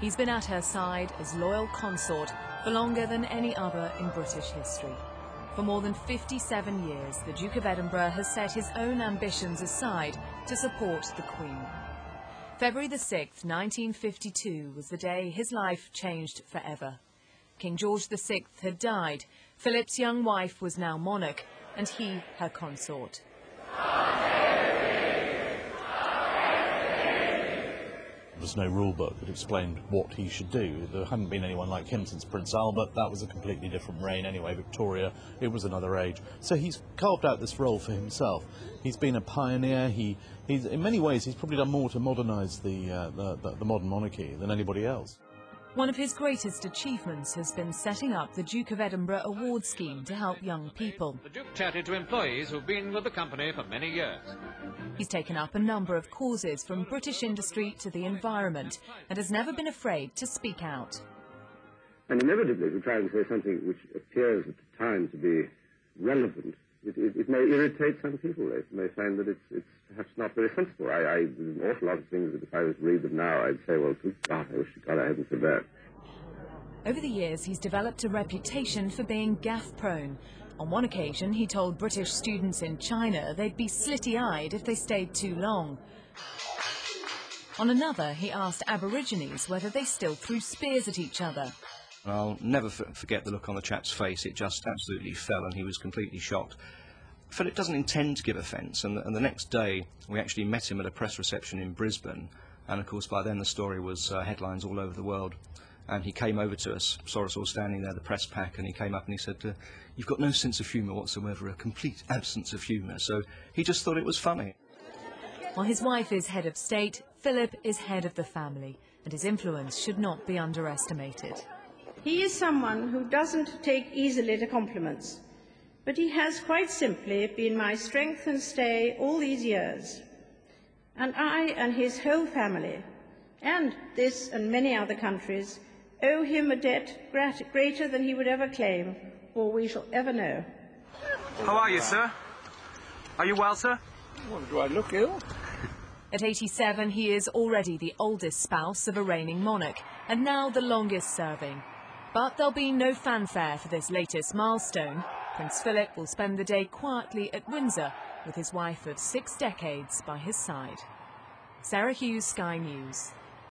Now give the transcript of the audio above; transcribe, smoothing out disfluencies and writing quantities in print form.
He's been at her side as loyal consort for longer than any other in British history. For more than 57 years, the Duke of Edinburgh has set his own ambitions aside to support the Queen. February the 6th, 1952 was the day his life changed forever. King George VI had died, Philip's young wife was now monarch, and he her consort. There was no rule book that explained what he should do. There hadn't been anyone like him since Prince Albert. That was a completely different reign anyway. Victoria, it was another age. So he's carved out this role for himself. He's been a pioneer. He's in many ways, he's probably done more to modernise the modern monarchy than anybody else. One of his greatest achievements has been setting up the Duke of Edinburgh award scheme to help young people. The Duke chatted to employees who've been with the company for many years. He's taken up a number of causes from British industry to the environment and has never been afraid to speak out. And inevitably we try and say something which appears at the time to be relevant. It may irritate some people. They may find that it's perhaps not very sensible. There's an awful lot of things that if I was to read them now, I'd say, well, good God, I wish to God I hadn't said that. Over the years, he's developed a reputation for being gaffe-prone. On one occasion, he told British students in China they'd be slitty-eyed if they stayed too long. On another, he asked Aborigines whether they still threw spears at each other. I'll never forget the look on the chap's face. It just absolutely fell, and he was completely shocked. Philip doesn't intend to give offence, and the next day we actually met him at a press reception in Brisbane, and of course by then the story was headlines all over the world. And he came over to us, saw us all standing there, the press pack, and he came up and he said, "You've got no sense of humour whatsoever, a complete absence of humour." So he just thought it was funny. While his wife is head of state, Philip is head of the family, and his influence should not be underestimated. He is someone who doesn't take easily to compliments, but he has quite simply been my strength and stay all these years. And I and his whole family, and this and many other countries, owe him a debt greater than he would ever claim, or we shall ever know. How are you, sir? Are you well, sir? Well, do I look ill? At 87, he is already the oldest spouse of a reigning monarch, and now the longest serving. But there'll be no fanfare for this latest milestone. Prince Philip will spend the day quietly at Windsor with his wife of 6 decades by his side. Sarah Hughes, Sky News.